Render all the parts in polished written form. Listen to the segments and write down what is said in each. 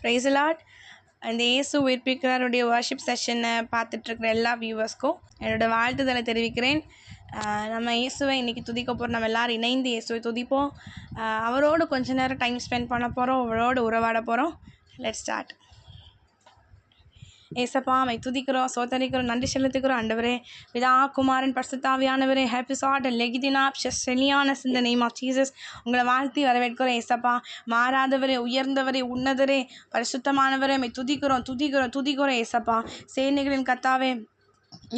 Price Lord. அந்த இயேசு உயிர்ப்பிக்கிறாருடைய worship செஷனை பார்த்துட்ருக்குற எல்லா வியூவர்ஸ்க்கும் என்னோடய வாழ்த்துதலை தெரிவிக்கிறேன். நம்ம இயேசுவை இன்றைக்கி துதிக்க போகிறோம். நம்ம எல்லோரும் இணைந்து இயேசுவை துதிப்போம். அவரோடு கொஞ்ச நேரம் டைம் ஸ்பெண்ட் பண்ண போகிறோம். அவரோடு உறவாட போகிறோம். Let's start. ஏசப்பா மை துதிக்கிறோம், சோதரிக்கிறோம், நன்றி செலுத்துக்கிறோம். ஆண்டவரே, பிதா, குமாரன், பரிசுத்தாவியானவரே, ஹாப்பி சாட் லெகிதினா செலியானஸ் இந்த நேம் ஆஃப் ஜீசஸ் உங்களை வாழ்த்தி வரவேற்கிறோம். ஏசப்பா, மாறாதவரே, உயர்ந்தவரே, உன்னதரே, பரிசுத்தமானவரே, மை துதிக்கிறோம் துதிக்கிறோம் துதிக்கிறோம். ஏசப்பா, சேனைகளின் கர்த்தாவே,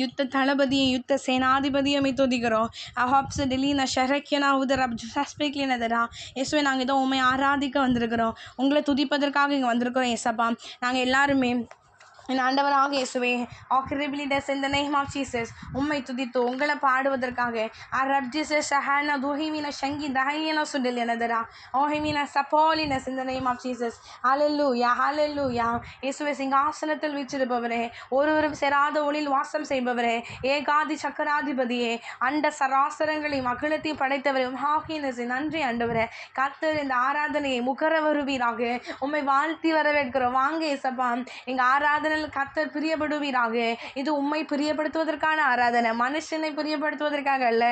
யுத்த தளபதியை, யுத்த சேனாதிபதியை மை துதிக்கிறோம். அஹாப்ஸ் டெலினா ஷரக்கியனா உதர் அப்ஜஸ்பேக்லினதரா. இயேசுவை, நாங்கள் இதோ உண்மை ஆராதிக்க வந்திருக்கிறோம். உங்களை துதிப்பதற்காக இங்கே வந்திருக்கிறோம். ஏசப்பா, நாங்கள் எல்லாருமே என் ஆண்டவராக இயேசுவே, ஆக்கிரபிலிடஸ் இந்த நேம் ஆஃப் ஜீசஸ் உம்மை துதித்து உங்களை பாடுவதற்காக அரப் ஜீசஸ் ஷஹானா துஹிமின ஷங்கி தஹியன சுடல் எனதரா ஓஹிமின சப்போலினஸ் இந்த நேம் ஆஃப் ஜீசஸ். ஹல்லேலூயா ஹல்லேலூயா. இயேசுவே, சிங்காசனத்தில் வீற்றிருப்பவரே, ஒருவரும் சேராத ஒளியில் வாசம் செய்பவரே, ஏகாதி சக்கராதிபதியே, அண்ட சராசரங்களை மகளத்தையும் படைத்தவரே, உம்ஹாகினஸ் நன்றி ஆண்டவரே. கர்த்தர் இந்த ஆராதனையை முகர வருவீராக. உம்மை வாழ்த்தி வரவேற்கிறோம். வாங்க ஏசப்பா, எங்கள் ஆராதனை கர்த்தர் பிரியப்படுவீராக. இது உம்மை பிரியப்படுத்துவதற்கான ஆராதனை, மனுஷனை பிரியப்படுத்துவதற்காக அல்ல,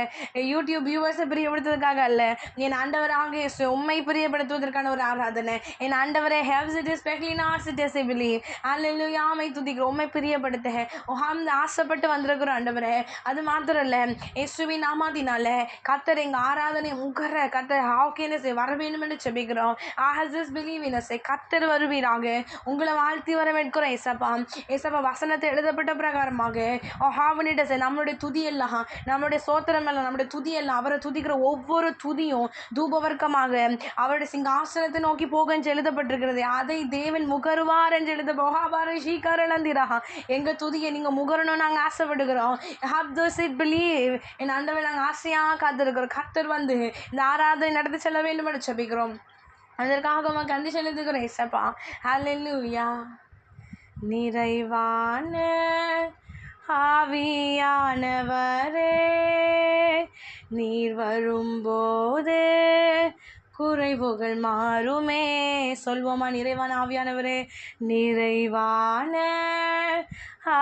யூடியூப் வியூவர்ஸை பிரியப்படுத்துவதற்காக அல்ல. என் ஆண்டவராக இயேசு உம்மை பிரியப்படுத்துவதற்கான ஒரு ஆராதனை. என் ஆண்டவரே, ஹேவ்ஸ் இட் இஸ் பெக்லி நாட்ஸ் இட் இஸ் பிலீவ். ஹல்லேலூயா. உம்மை துதிக்கிறோம், உம்மை பிரியப்படுத்த ஆசைப்பட்டு வந்திருக்கிறோம் ஆண்டவரே. அது மாத்திரம் இல்லை, இயேசுவின் நாமத்தினால கர்த்தர் எங்கள் ஆராதனை முகர கர்த்தர் ஹாக்கினஸ் வர வேண்டும் என்று செபிக்கிறோம். ஆஹஸ் பிலீவ் இன் அஸ். கர்த்தர் வருவீராக. உங்களை வாழ்த்தி வரவேற்கிறோம் ஏசப்பா. ஏசப்பா, வசனத்தை எழுதப்பட்ட பிரகாரமாக நம்மளுடைய துதி எல்லாம், நம்மளுடைய சோத்திரம் எல்லாம், நம்முடைய துதி எல்லாம், அவரை துதிக்கிற ஒவ்வொரு துதியும் தூபவர்க்கமாக அவருடைய சிங்காசனத்தை நோக்கி போக என்று எழுதப்பட்டிருக்கிறது. அதை தேவன் முகருவார் என்று எழுத போகாபார ஷீகாரலந்திரா. எங்கள் துதியை நீங்கள் முகரணும் நாங்கள் ஆசைப்படுகிறோம். என் ஆண்டவரை நாங்கள் ஆசையாக காத்திருக்கிறோம். கர்த்தர் வந்து இந்த ஆராதனை நடத்தி செல்ல வேண்டும் என்று ஜெபிக்கிறோம். அதற்காக கண்டி செலுத்துகிறோம் ஏசப்பா. ஹல்லேலூயா. நிறைவான ஆவியானவரே, நீர் வரும்போது குறைவுகள் மாறுமே. சொல்வோமா? நிறைவான ஆவியானவரே, நிறைவான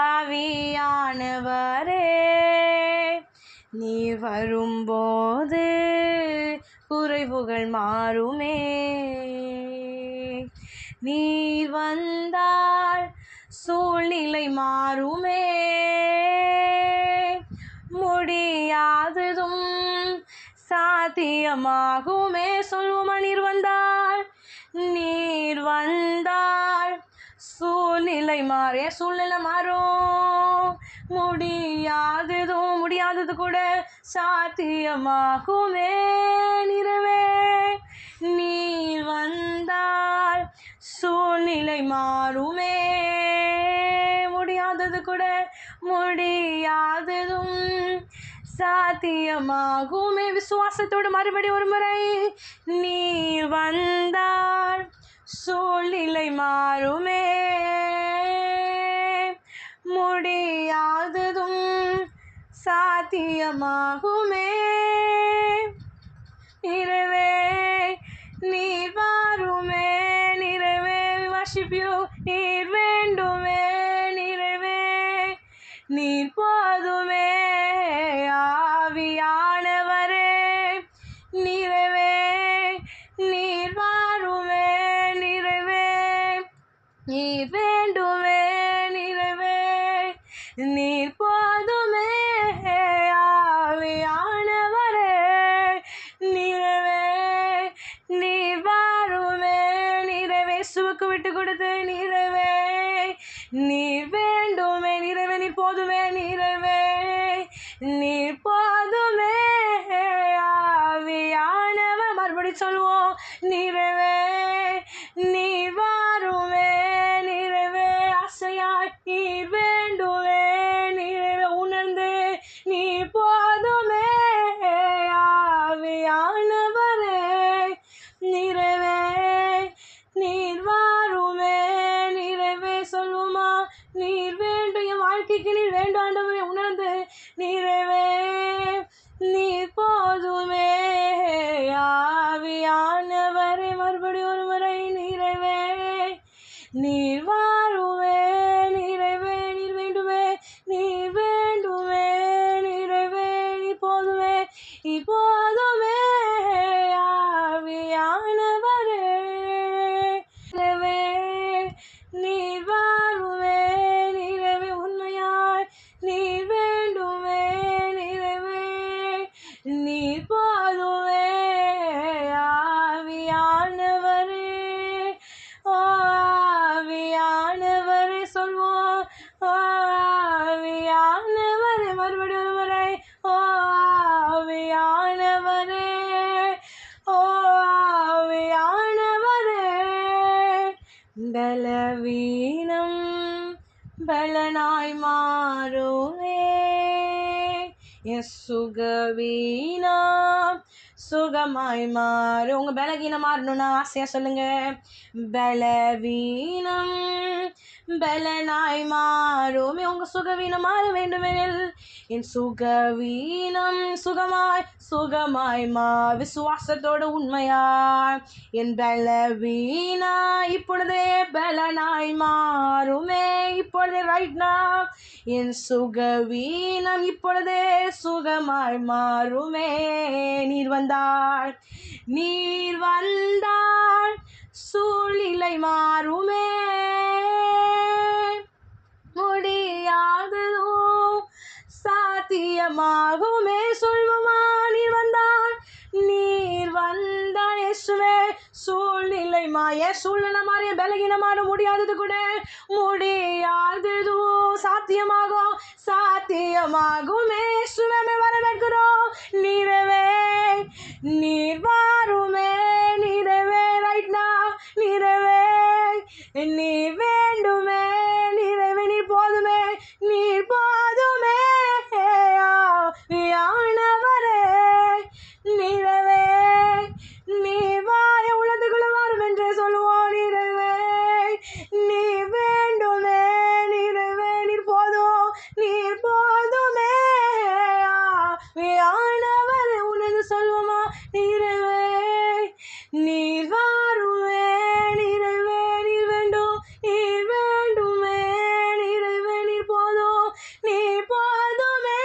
ஆவியானவரே, நீர் வரும்போது குறைவுகள் மாறுமே. நீர் வந்தால் சூழ்நிலை மாறுமே, முடியாததும் சாத்தியமாகுமே. சொல்வோமா? நீர் வந்தால், நீர் வந்தால் சூழ்நிலை மாறே. சூழ்நிலை மாறும், முடியாதது கூட சாத்தியமாகுமே. நிறைவே, நீர் வந்தால் சூழ்நிலை மாறுமே, முடியாதது கூட முடியாததும் சாத்தியமாகுமே. விசுவாசத்தோடு மறுபடி ஒரு முறை, நீர் வந்தால் சூழ்நிலை மாறுமே, முடியாததும் சாத்தியமாகுமே. நிறைவே, நீர் வாருமே. நிறைவே, worship you. நீர் வேண்டுமே. நிறைவே, நீர் போதுமே. ஆவியானவரே, நிறைவே, நீர் வாருமே. நிறைவே, நீர் வேண்டுமே. நிறைவே, நீர் போதுமே. ஆவியானவரே, நிறைவே, நீர் வாருமே. நிறைவே, சுவுக்கு விட்டு கொடுத்து, நிறைவே, நீர் வேண்டுமே. நிறைவே, நீர் போதுமே. நிறைவே, நீர் போதுமே. ஆவியானவர், மறுபடி சொல்வோம். நிறைவே, நீர் வாருமே. நிறைவே, ஆசையாய் நீர் வேண்டுமே. நிறைவே, உணர்ந்து நீர் போதுமே. ஆவியானவரே, நிறைவே, நீர் வாருமே. நிறைவே, சொல்லுமா? நீர் வேண்டும், என் வாழ்க்கைக்கு நீர் வேண்டும் ஆண்டவரே. உணர்ந்து நிறைவே, நீர் போதுமே. ஆவியானவரே, மறுபடி ஒரு முறை, நிறைவே, நீர் வாருமே நிறைவே நீர் வேண்டுமே, நீர் வேண்டுமே நிறைவே நீர் போதுமே, இப்போதுமே ஆவியானவரே. நிறைவே நீர் வாருமே நிறைவே உண்மையாய் நீர் வேண்டுமே நிறைவே நீர் போதுமே ஆவியானவரே. ஓ ஆவியானவரே சொல்வோம், ஓ ஆவியானவரே மறுபடியும் ஒரு முறை, ஓ ஆவியானவரே, ஓ ஆவியானவரே. பலவீனம் பலனாய் மாறுமே, என் சுகவீனம் சுகமாய் மாறு. உங்க பலவீனம் மாறணும்னா ஆசையா சொல்லுங்க, பலவீனம் பலனாய் மாறுமே. உங்க சுகவீனம் மாற வேண்டுமெனில் என் சுகவீனம் சுகமாய் சுகமாய் விசுவாசத்தோடு உண்மையாய் என் பலவீனா இப்பொழுதே பலனாய் மாறுமே. இப்பொழுதே ரைட்னா என் சுகவீனம் இப்பொழுதே சுகமாய் மாறுமே. நீர் வந்தாள், நீர் வந்தாள் சூழ்நிலை மாறுமே, முடியாததோ சாத்தியமாகுமே. சொல்வமா நீர் வந்தாள், நீர் வந்தாள் இயேசுவே சூழ்நிலை சூழ்நிலை மாறிய பலகீன மாற முடியாதது கூட முடியாததோ சாத்தியமாகும், சாத்தியமாகுமே. இயேசுவே வரவேற்கிறோம், நீரவே நீர் வாருமே நீரவே ரைட்னா, நீரவே நீர் வேண்டுமே நீரவே நீர் போதுமே, நீர் போதுமே ஆவியானவரே. நீரவே நீர் வாய உலகத்துக்குள்ள வரும் என்று சொல்லுவோம், நீரவே நீர் வேண்டுமே நீரவே நீர் போதும், நீர் போதுமே ஆவியானவரே. உனது சொல்லுமா நீரவே நீர் வாருமே நீரவே நீர் வேண்டும், நீர் வேண்டுமே நீரவே நீர் போதும், நீர் போதுமே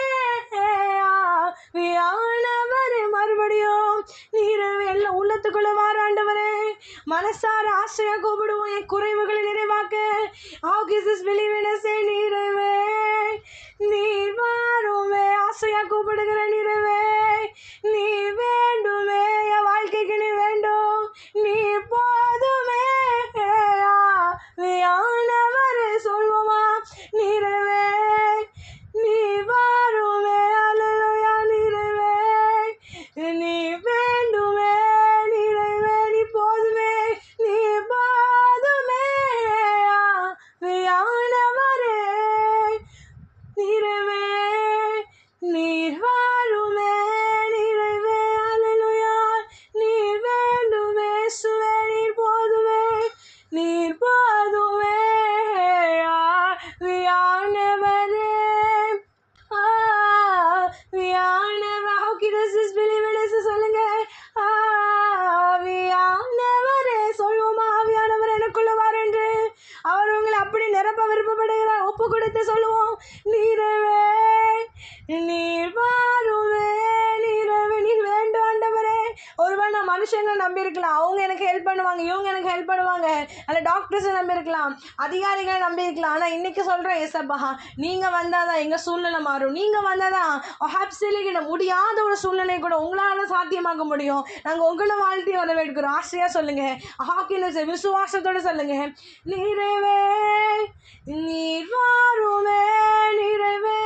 ஆவியானவரே. மறுபடியும் நீரவே எல்லாம் உள்ளத்துக்குள்ள வார ஆண்டவரே. மனசார ஆசையா கூப்பிடுவோம் என் குறைவுகளை நிறைவாக்க. How is this believing say நீரவே நீர் வாருமே ஆசையா கூப்பிடுகிற நீரவே நீர் வேண்டுமே என் வாழ்க்கைக்கு நீ வேண்டும், நீர் போதுமே ஆவியானவரே. சொல்வோமா நீரவே நீர் வாருமே அல்லேலூயா நீரவே நீர் வேண்டுமே நீரவே நீ போதுமே, நீ போதுமே ஆவியானவரே. நீரவே நீர் வாருமே நீரவே அல்லேலூயா நீர் வேண்டுமே சுவே நீர் போதுமே, நீர் போதுமே ஆவியானவரே. ஆவியானவரே. How can this believe in us சொல்லுங்க, ஆவியானவரே. சொல்வோமா ஆவியானவர் எனக்குள்ள வார் என்று. அவர் உங்களை அப்படி நிரப்ப விருப்பப்படுகிறார். ஒப்பு கொடுத்து சொல்லுவோம், நீரவே நீர் வாருமே நீரவே நீர் வேண்டும் ஆண்டவரே. ஒருவேளை நான் மனுஷங்களை நம்பியிருக்கலாம், அவங்க எனக்கு ஹெல்ப் பண்ணுவாங்க, இவங்க எனக்கு ஹெல்ப் பண்ணுவாங்க, அல்ல டாக்டர்ஸை நம்பியிருக்கலாம், அதிகாரிகளை நம்பியிருக்கலாம். ஆனால் இன்னைக்கு சொல்கிறேன் ஏசப்பா, நீங்கள் வந்தால் தான் எங்கள் சூழ்நிலை மாறும். நீங்கள் வந்தால் தான் ஹாப்சிலிக்கிட முடியாத ஒரு சூழ்நிலை கூட உங்களால் சாத்தியமாக்க முடியும். நாங்கள் உங்களை வாழ்த்தி வரவேற்கிறோம். ஆசையாக சொல்லுங்கள், ஹாக்கின்னு விசுவாசத்தோடு சொல்லுங்கள், நீரவே நீர் வாருமே நீரவே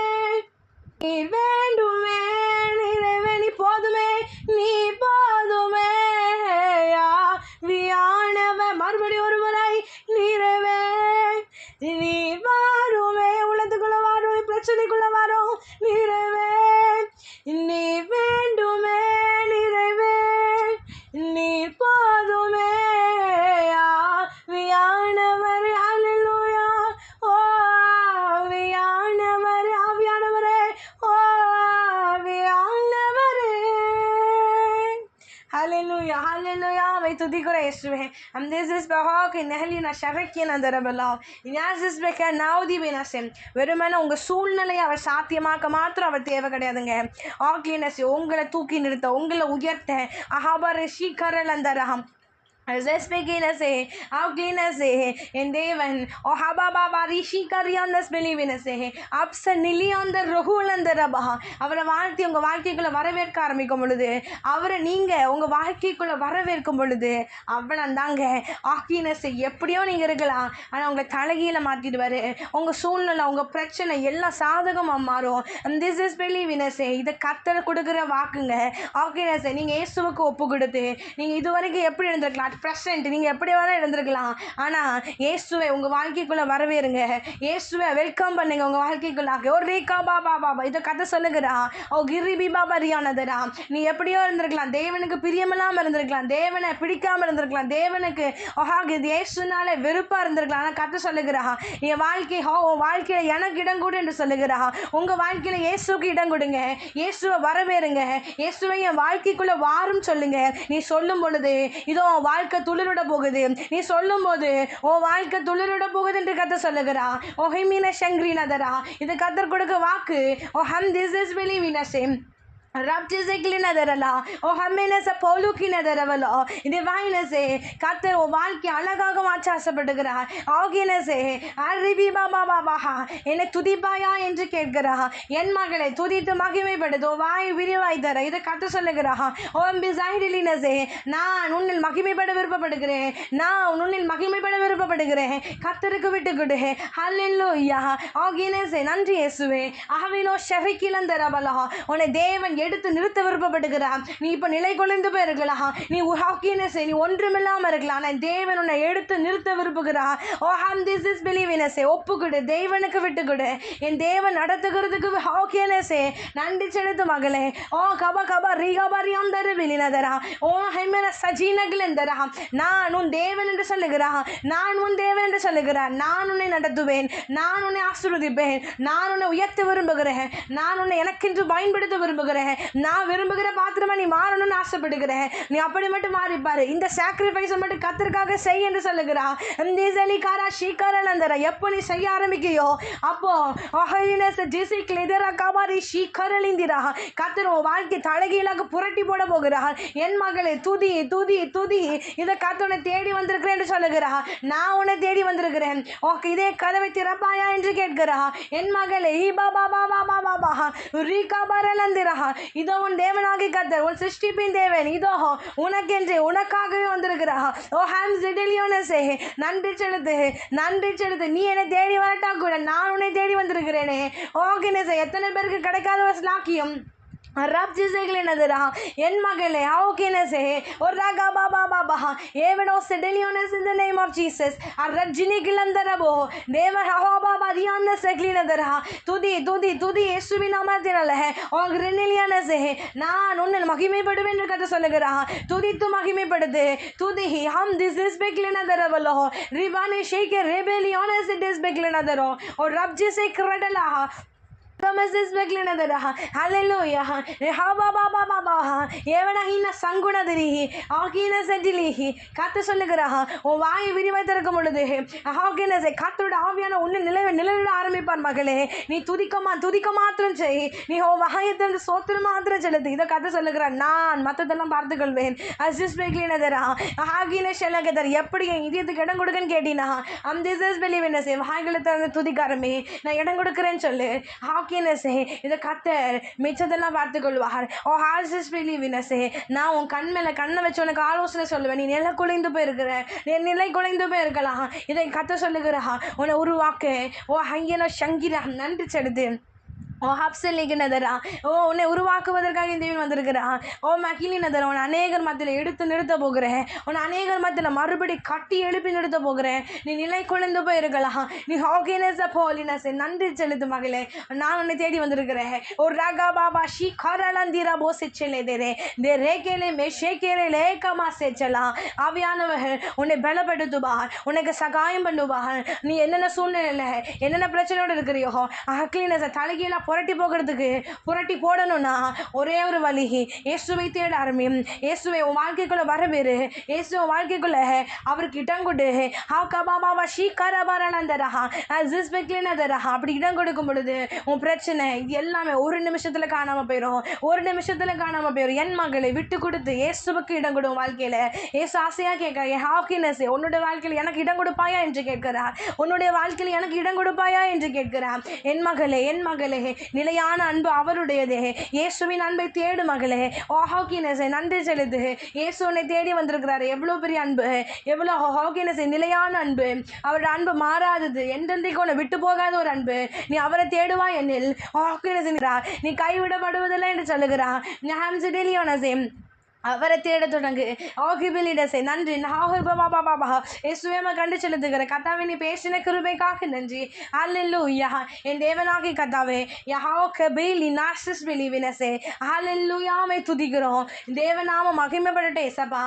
நீர் வேண்டுமே நீரவே நீ போதுமே, நீ போதுமே ஆவியானவர். மறுபடியும் ஒரு முறை, நீரவே நீர் வாருமே உள்ளத்துக்குள்ள வாரும், பிரச்சனைக்குள்ள வரும், நீரவே நீ வேண்டுமே நீரவே நீர் போதுமே ஆவியானவர். ஹல்லேலூயா. ஓ ஆவியானவர் ஆவியானவரே, ஓ ஆவியானவரே. ஹல்லேலூயா ஹல்லேலூயா. வை துதிக்கிறோம் இயேசுவே. அம்தேசிஸ் பஹாக்கு நெஹலினா ஷரக்கியன தரபலாம் இனாசிஸ் பெக்க நாவுதி வினசம். வெறுமனே உங்கள் சூழ்நிலையை அவர் சாத்தியமாக்க மாத்திரம் அவர் தேவை கிடையாதுங்க. ஆக்லினஸ் உங்களை தூக்கி நிறுத்த, உங்களை உயர்த்த அஹாபர் ஷீக்கரல் அந்த ரகம் என் தேவன் ஓ ஹபா பாபா ரிஷி கரியாந்தஸ் பெலிவினசே அப்ச நிலியாந்த ரகுலந்த ரபா அவரை வாழ்த்தி உங்கள் வாழ்க்கைக்குள்ளே வரவேற்க ஆரம்பிக்கும் பொழுது, அவரை நீங்கள் உங்கள் வாழ்க்கைக்குள்ளே வரவேற்கும் பொழுது அவ்வளோந்தாங்க. ஆக்கினஸை எப்படியோ நீங்கள் இருக்கலாம், ஆனால் உங்களை தலைகீழ மாற்றிடுவார். உங்கள் சூழ்நிலை, உங்கள் பிரச்சனை எல்லாம் சாதகமாக மாறும். திஸ் இஸ் பெலிவினசே இதை கத்தரை கொடுக்குற வாக்குங்க. ஆக்கினஸை நீங்கள் இயேசுவுக்கு ஒப்பு கொடுத்து நீங்கள் இதுவரைக்கும் எப்படி இருந்திருக்கலாம், ப்ரெசென்ட் நீங்கள் எப்படி வேணால் இருந்திருக்கலாம், ஆனால் இயேசுவை உங்கள் வாழ்க்கைக்குள்ளே வரவேறுங்க. இயேசுவை வெல்கம் பண்ணுங்க உங்கள் வாழ்க்கைக்குள்ளாக. ஒரு ரீகா பாபா பாபா இதை கதை சொல்லுகிறா. ஓ கிரிபி பாபா ரியானதரா நீ எப்படியோ இருந்திருக்கலாம், தேவனுக்கு பிரியமில்லாமல் இருந்திருக்கலாம், தேவனை பிடிக்காமல் இருந்திருக்கலாம், தேவனுக்கு இது இயேசுனால வெறுப்பாக இருந்திருக்கலாம். ஆனால் கதை சொல்லுகிறா என் வாழ்க்கை உன் வாழ்க்கையில் எனக்கு இடம் கொடு என்று சொல்லுகிறா. உங்கள் வாழ்க்கையில் இயேசுக்கு இடம் கொடுங்க, இயேசுவை வரவேறுங்க, இயேசுவை என் வாழ்க்கைக்குள்ளே வாரும் சொல்லுங்க. நீ சொல்லும் பொழுது இதோ வாழ்க்கை துளிரிட போகுது, நீ சொல்லும் போது ஓ வாழ்க்கை துளிரிட போகுது என்று கத்த சொல்லுகிறா. ஓ ஹிமின சங்கிரினதரா இது கத்தர் கொடுக்க வாக்கு. ஓ ஹம் திஸ் இஸ் பிலீவினஸே கத்தர் உன் வாழ்க்கை அழகாக மாற்ற ஆசைப்படுகிறார். என்னை துதிப்பாயா என்று கேட்கிறா. என் மகளை துதித்து மகிமைப்படுது வாய் விரிவாய் தர இதை கத்த சொல்லுகிறா. நான் உன்னில் மகிமைப்பட விருப்பப்படுகிறேன், நான் உன்னில் மகிமைப்பட விருப்பப்படுகிறேன். கத்தருக்கு விட்டு கொடு. ஹல்லேலூயா. நன்றி இயேசுவே. அஹவினோ ஷரிக்கிலந்தரபலா உன்னை தேவன் எடுத்து நிறுத்த விருப்பப்படுகிறார். நீ இப்போ நிலை குலைந்து போயிருக்கலாம், நீ நீ ஒன்றுமில்லாமல் இருக்கலாம், ஆனால் தேவன் உன்னை எடுத்து நிறுத்த விரும்புகிறார். ஓ ஹம் திஸ் இஸ் பிலீவினஸே ஒப்புக்கொடு, தேவனுக்கு விட்டு கொடு. என் தேவன் நடத்துகிறதுக்கு ஹாக்கியனஸே நன்றி செலுத்து மகளே. ஓ கபா கபா ரீகபரியாந்தரு விலினதரா ஓ ஹைமன சஜீனகிலந்தரா நான் உன் தேவன் என்று சொல்லுகிறா. நான் உன் தேவன் என்று சொல்லுகிறார். நான் உன்னை நடத்துவேன், நான் உன்னை ஆசீர்வதிப்பேன், நான் உன்னை உயர்த்த விரும்புகிறேன், நான் உன்னை எனக்கென்று பயன்படுத்த விரும்புகிறேன், நான் விரும்புகிற பாத்திரமா நீ மாறணும்னு ஆசைப்படுகிறேன். நீ அப்படி மட்டும் மாறிப்பாரு. இந்த சாக்ரிஃபைஸை மட்டும் கத்தருக்காக செய் என்று சொல்லுகிறா. எப்போ நீ செய்ய ஆரம்பிக்கையோ அப்போ கத்தர் வாழ்க்கை தலைகீழாக புரட்டி போட போகிறார். என் மகளே துதி துதி துதி இதை கத்தனை தேடி வந்திருக்கிறேன் என்று சொல்லுகிறா. நான் உன்னை தேடி வந்திருக்கிறேன், ஓகே இதே கதவை திறப்பாயா என்று கேட்கிறா. என் மகளே இதோ உன் தேவனாகி கர்த்தர் உன் சிருஷ்டிப்பின் தேவன் இதோ உனக்கென்று உனக்காகவே வந்திருக்கிறார். ஓ ஹம் ஜிடலியோனஸே நன்றி செலுத்து, நன்றி செலுத்து. நீ என்னை தேடி வரட்டா கூட நான் உன்னை தேடி வந்திருக்கிறேனே. ஓகேனே எத்தனை பேருக்கு கிடைக்காத ஒரு ஸ்லாக்கியம் என் மகளே ஓகேனஸே ஒரு Raaga Baba Baba ஏவனோ செடலியோனஸ் in the name of Jesus அரஜினி கிளந்தரபோ தேவ ஹோ பாபா ரியான செக்லினதரா துதி துதி துதி இயேசுவின் நாமத்தினால ஓ கிரனிலியானஸே நான் உன்னை மகிமைப்படுவேன் என்று கதை சொல்லுகிறா. துதித்து மகிமைப்படுது துதி ஹம் திஸ் இஸ் பெக்லினதரவலோ ரிவானே ஷேகே ரெபெலியோனஸ் இஸ் பெக்லினதரோ ஓ ரப்ஜி சே கிரடலா Hallelujah. கத்த சொல்லுகிறா உன் வாயை விரிவாய் திறக்கும் பொழுது கத்தோட ஆவியான ஒன்று நிலையிட ஆரம்பிப்பார். மகளே நீ துதிக்க மாத்திரம் செய், நீ உன் வாயத்திலிருந்து சோத்திரம் மாத்திரம் செலுத்து. இதை கத்த சொல்லுகிறார். நான் மற்றதெல்லாம் பார்த்துக்கொள்வேன். எப்படி என் இதயத்துக்கு இடம் கொடுக்கன்னு கேட்டீனா வாய்களை திறந்து துதிக்காரமே நான் இடம் கொடுக்குறேன்னு சொல்லு. இதை கத்தர் மிச்சதெல்லாம் பார்த்துக்கொள்வார். ஓ ஹார்சிஸ் பிலீவினஸே நான் உன் கண் மேலே கண்ணை வச்சு உனக்கு ஆலோசனை சொல்லுவேன். நீ நிலை குலைந்து போயிருக்கிற, நீ நிலை குலைந்து போயிருக்கலாம். இதை கத்த சொல்லுகிறா உன்னை உருவாக்கு. ஓ ஹையனோ சங்கிரா நன்றி செலுத்து. ஓ ஹப்சலிகினதரா ஓ உன்னை உருவாக்குவதற்காக இந்த தேவன் வந்திருக்கிறா. ஓ மகிழினதரா உன்னை அநேகர் மத்தியில் எடுத்து நிறுத்த போகிறேன். உன்னை அநேகர் மத்தியில் மறுபடி கட்டி எழுப்பி நிறுத்த போகிறேன். நீ நிலை குலைந்து போயிருக்கலாம். நீ ஹோகேனஸ போலினஸை நன்றி செலுத்து மகளே. நான் உன்னை தேடி வந்திருக்கிறேன். ஒரு ராகா பாபா ஷீ கரலந்திரா போசே செல்லேதே தே ரேகேலே மெஷேகேரே லேகமா சேச்சலாம். ஆவியானவர் உன்னை பலப்படுத்துவார், உனக்கு சகாயம் பண்ணுவார். நீ என்னென்ன சூழ்நிலையில் என்னென்ன பிரச்சனையோடு இருக்கிறியோ அக்லினஸை தலைகீழாக புரட்டி போகிறதுக்கு, புரட்டி போடணும்னா ஒரே ஒரு வழி, இயேசுவை தேட ஆரம்பியும். இயேசுவை உன் வாழ்க்கைக்குள்ள வரவேறு. இயேசு உன் வாழ்க்கைக்குள்ள அவருக்கு இடம் கொடு. அப்படி இடம் கொடுக்கும் பொழுது உன் பிரச்சனை இது எல்லாமே ஒரு நிமிஷத்துல காணாம போயிடும். ஒரு நிமிஷத்துல காணாம போயிடும். என் மகளை விட்டு கொடுத்து இயேசுவுக்கு இடம் கொடு. வாழ்க்கையில இயேசு ஆசையா கேட்கிறார், உன்னுடைய வாழ்க்கையில் எனக்கு இடம் கொடுப்பாயா என்று கேட்கிறார். உன்னுடைய வாழ்க்கையில் எனக்கு இடம் கொடுப்பாயா என்று கேட்கிறார். என் மகளே, என் மகளே, நிலையான அன்பு அவருடையதே. இயேசுவின் அன்பை தேடு மகளே. ஹாக்கினஸை நன்றி செலுத்து. இயேசு உன்னை தேடி வந்திருக்கிறாரு. எவ்வளோ பெரிய அன்பு, எவ்வளோ ஹாக்கினஸை நிலையான அன்பு. அவருடைய அன்பு மாறாதது, என்றென்றைக்கு உன்னை விட்டு போகாத ஒரு அன்பு. நீ அவரை தேடுவா என்னில் ஹாக்கினஸ், நீ கைவிடப்படுவதில்லை என்று சொல்லுகிறார். அவரை தேட தொடங்கு. ஆகிபிலிடசை நன்றி. இயேசுவே கண்டு செலுத்துகிற கத்தாவே, நீ பேசின கிருபைக்காக நன்றி. அல்லேலூயா. என் தேவனாகி கத்தாவே, ஹல்லேலூயாவை துதிக்கிறோம். தேவநாம மகிமைப்படட்டும் இயேசப்பா.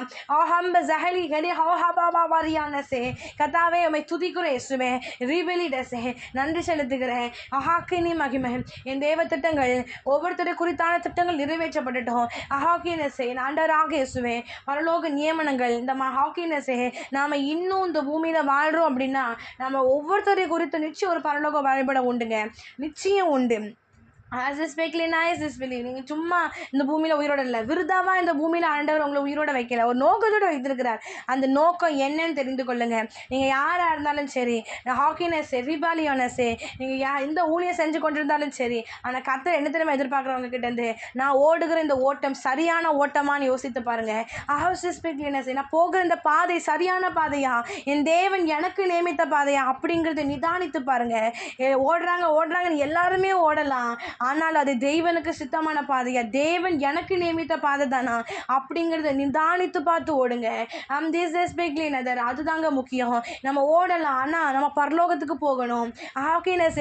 கத்தாவே உம்மை துதிக்கிறோம் இயேசுவே. ரிபெலிடசே நன்றி செலுத்துகிறேன். அஹாக்கினி மகிமை. என் தேவ திட்டங்கள் ஒவ்வொருத்தரை குறித்தான திட்டங்கள் நிறைவேற்றப்படட்டும். அஹாக்கினசே இயேசுவே, பரலோக நியமனங்கள் இந்த ஹாக்கினஸே நாம இன்னும் இந்த பூமியில வாழ்றோம் அப்படின்னா நம்ம ஒவ்வொருத்தரை குறித்து நிச்சயம் ஒரு பரலோக வழிபடம் உண்டுங்க. நிச்சயம் உண்டு. நீங்கள் சும்மா இந்த பூமியில் உயிரோட இல்லை, விருதாவாக இந்த பூமியில் ஆண்டவர் உங்களை உயிரோட வைக்கல, ஒரு நோக்கத்தோடு வைத்திருக்கிறார். அந்த நோக்கம் என்னன்னு தெரிந்து கொள்ளுங்க. நீங்கள் யாராக இருந்தாலும் சரி, ஹாக்கினஸே, ரிபாலியோனஸே, நீங்கள் இந்த ஊழியம் செஞ்சு கொண்டிருந்தாலும் சரி, ஆனால் கர்த்தர் என்ன தெரியுமா எதிர்பார்க்குறவங்க கிட்டேருந்து, நான் ஓடுகிற இந்த ஓட்டம் சரியான ஓட்டமானு யோசித்து பாருங்க. நான் போகிற இந்த பாதை சரியான பாதையா, என் தேவன் எனக்கு நியமித்த பாதையா அப்படிங்கிறத நிதானித்து பாருங்க. ஓடுறாங்கன்னு எல்லாருமே ஓடலாம், ஆனால் அது தேவனுக்கு சித்தமான பாதையா, தேவன் எனக்கு நியமித்த பாதை தானா அப்படிங்கிறத நிதானித்து பார்த்து ஓடுங்க. அதுதாங்க முக்கியம். நம்ம ஓடலாம், ஆனால் நம்ம பரலோகத்துக்கு போகணும்.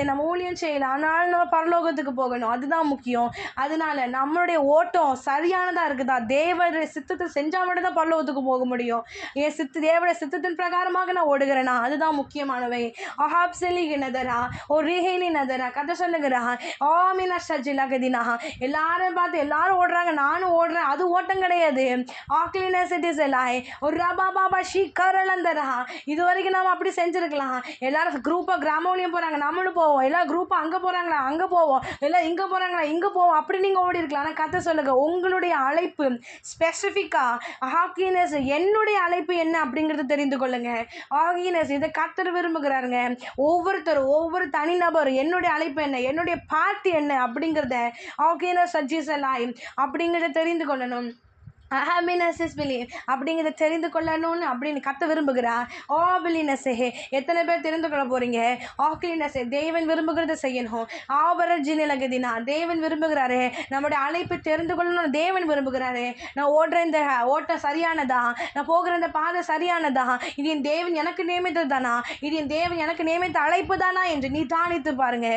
நம்ம ஊழியம் செய்யலாம், ஆனால் நம்ம பரலோகத்துக்கு போகணும். அதுதான் முக்கியம். அதனால நம்மளுடைய ஓட்டம் சரியானதாக இருக்குதா, தேவனுடைய சித்தத்தை செஞ்சால் மட்டும் தான் பரலோகத்துக்கு போக முடியும். என் தேவனுடைய சித்தத்தின் பிரகாரமாக நான் ஓடுகிறேனா, அதுதான் முக்கியமானவை. கதை சொல்லுகிறா. எல்லாரும் பார்த்து எல்லாரும் ஓடுறாங்க, நானும் ஓடுறேன், அது ஓட்டம் கிடையாது. இது வரைக்கும் நாம அப்படி செஞ்சிருக்கலாம். எல்லாரும் குரூப்பா கிராமம்லயும் போறாங்க, நம்மளும் போவோம். எல்லாரும் குரூப்பா அங்க போறாங்களா அங்க போவோம், எல்லாம் இங்க போறாங்களா இங்க போவோம், அப்படி நீங்க ஓடி இருக்கலாம். ஆனா கதை சொல்லுங்க, உங்களுடைய அழைப்பு ஸ்பெசிஃபிக்கா ஹாக்கினஸ், என்னுடைய அழைப்பு என்ன அப்படிங்கறது தெரிந்து கொள்ளுங்க. ஹாக்கினஸ் இதை கர்த்தர் விரும்புகிறாருங்க. ஒவ்வொருத்தரும் ஒவ்வொரு தனிநபர் என்னுடைய அழைப்பு என்ன, என்னுடைய பார்ட்டி என்ன அப்படிங்கிறத அப்படிங்கிறத தெரிந்து கொள்ளணும். அப்படிங்கிறத தெரிந்து கொள்ளணும்னு அப்படின்னு கத்த விரும்புகிறார். எத்தனை பேர் தெரிந்து கொள்ள போறீங்க? தேவன் விரும்புகிறத செய்யணும். தேவன் விரும்புகிறாரு, நம்முடைய அழைப்பு தெரிந்து கொள்ளணும். தேவன் விரும்புகிறாரு, நான் ஓடுற இந்த ஓட்டம் சரியானதா, நான் போகிற இந்த பாதை சரியானதா, இது என் தேவன் எனக்கு நியமித்தது தானா, இது என் தேவன் எனக்கு நியமித்த அழைப்பு தானா என்று நிதானித்து பாருங்க.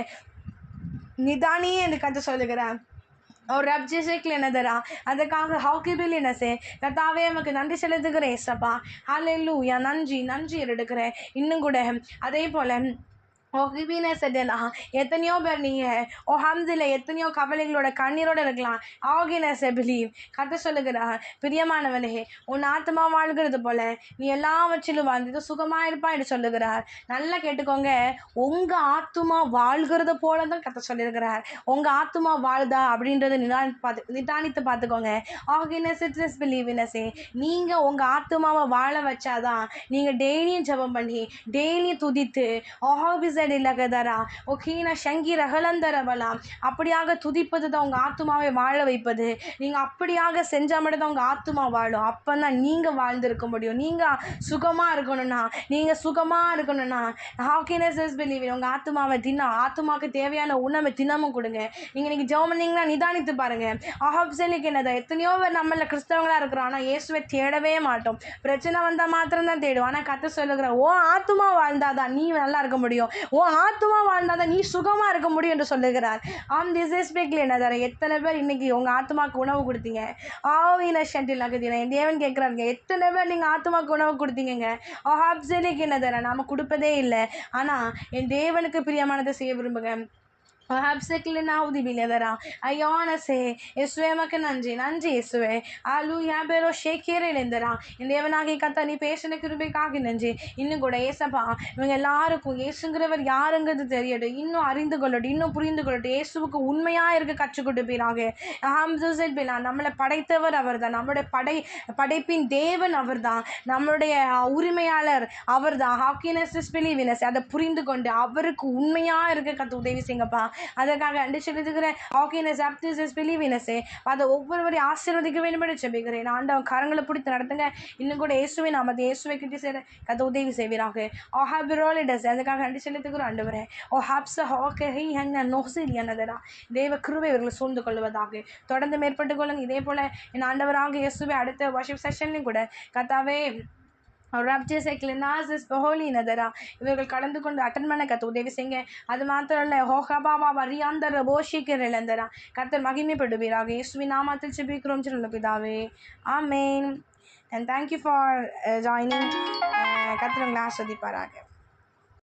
நிதானி என்று கத்த சொல்லுகிறேன். और रब जैसे क्लेनदरा ಅದಕ್ಕಾಗಿ ಹಾಕಿಬಿಲಿನಸೆ கர்த்தாவே நமக்கு நன்றி செலுத்துகிறேன் ஏசப்பா. ஹல்லேலூயா. நன்றி நன்றி எடுக்கிறேன். இன்னும் கூட அதே போல எத்தனையோ பேர் நீங்கள் எத்தனையோ கவலைகளோட கண்ணீரோட இருக்கலாம். கதை சொல்லுகிறா, பிரியமானவனே, உன் ஆத்மா வாழ்கிறது போல நீ எல்லாவற்றிலும் வாழ்ந்து சுகமா இருப்பா என்று சொல்லுகிறார். நல்லா கேட்டுக்கோங்க, உங்க ஆத்மா வாழ்கிறது போல தான் கதை சொல்லியிருக்கிறார். உங்க ஆத்மா வாழ்தா அப்படின்றத நிதானித்து பார்த்துக்கோங்க. நீங்க உங்க ஆத்மாவை வாழ வச்சாதான் நீங்க டெய்லியும் ஜெபம் பண்ணி டெய்லியும் துதித்து அப்படியாக துதிப்பது தான் உங்க ஆத்துமாவை வாழ வைப்பது. நீங்க அப்படியாக செஞ்சா மட்டும் தான் உங்க ஆத்துமா வாழும். அப்பதான் நீங்க வாழ்ந்திருக்க முடியும். நீங்க சுகமா இருக்கணும்னா உங்க ஆத்துமாவை ஆத்துமாவுக்கு தேவையான உணவை தினமும் கொடுங்க. நீங்க இன்னைக்கு ஜெபம் பண்ணீங்கன்னா நிதானித்து பாருங்க. எத்தனையோ பேர் நம்மள கிறிஸ்தவங்களா இருக்கிறோம், ஆனா இயேசுவை தேடவே மாட்டோம். பிரச்சனை வந்தா மாத்திரம் தான் தேடுவோம். ஆனா கத்த சொல்லுகிற, ஓ ஆத்துமா வாழ்ந்தாதான் நீ நல்லா இருக்க முடியும், ஓ ஆத்துமா வாழ்ந்தாதான் நீ சுகமா இருக்க முடியும் என்று சொல்லுகிறார். எத்தனை பேர் இன்னைக்கு உங்க ஆத்மாக்கு உணவு கொடுத்தீங்க? என் தேவன் கேட்கிறாருங்க, எத்தனை பேர் நீங்க ஆத்மாக்கு உணவு கொடுத்தீங்க? நாம கொடுப்பதே இல்லை. ஆனா என் தேவனுக்கு பிரியமானதை செய்ய விரும்புங்க. ஐயானசே இயேசுவே மக்கு நன்றி நன்றி இயேசுவே ஹalleluya பேரோ ஷேக்கிரேலெந்தரா இந்த தேவனாகிய கர்த்தர் நீ பேசின கிருபைக்காக நன்றி. இன்னும் கூட ஏசப்பா இவங்க எல்லாருக்கும் இயேசுங்கிறவர் யாருங்கிறது தெரியட்டும், இன்னும் அறிந்து கொள்ளட்டும், இன்னும் புரிந்து கொள்ளட்டும், இயேசுவுக்கு உண்மையா இருக்க கற்றுக் கொடுப்பீராக. நம்மளை படைத்தவர் அவர் தான், நம்மளுடைய படைப்பின் தேவன் அவர் தான், நம்மளுடைய உரிமையாளர் அவர் தான். அதை புரிந்து கொண்டு அவருக்கு உண்மையா இருக்க கத்து உதவி செய்யுங்கப்பா. அதற்காக அண்டு செலுத்துகிறேன். அதை ஒவ்வொருவரையும் ஆசீர்வதிக்க வேண்டும் என்று ஜெபிக்கிறேன். ஆண்டவன் கரங்களை பிடித்து நடத்துங்க. இன்னும் கூட இயேசுவை நாமத்தை இயேசுவை கிட்டி சேர கத்த உதவி செய்வீராக. அதுக்காக அண்டு செலுத்துகிறோம் ஆண்டவரே. தேவ கிருபை இவர்களை சூழ்ந்து கொள்வதாக தொடர்ந்து மேற்பட்டுக் கொள்ளுங்க. இதே போல என் ஆண்டவராக இயேசுவை அடுத்த வர்ஷிப் செஷன்லையும் கூட கத்தாவே இவர்கள் கலந்து கொண்டு அட்டன் பண்ண கத்த உதவி செய்யுங்க. அது மாத்திரம் இல்லை, ஹோஹபாபா வரியாந்தர போஷிக்கிற இழந்தரா கத்தர் மகிமைப்படுவீராக. இயேசுவின் நாமத்தில் ஜெபிக்கிறோம் சொல்ல பிதாவே, ஆமேன். And thank you for joining. கத்தர் உங்களை ஆஸ்வதிப்பாராக.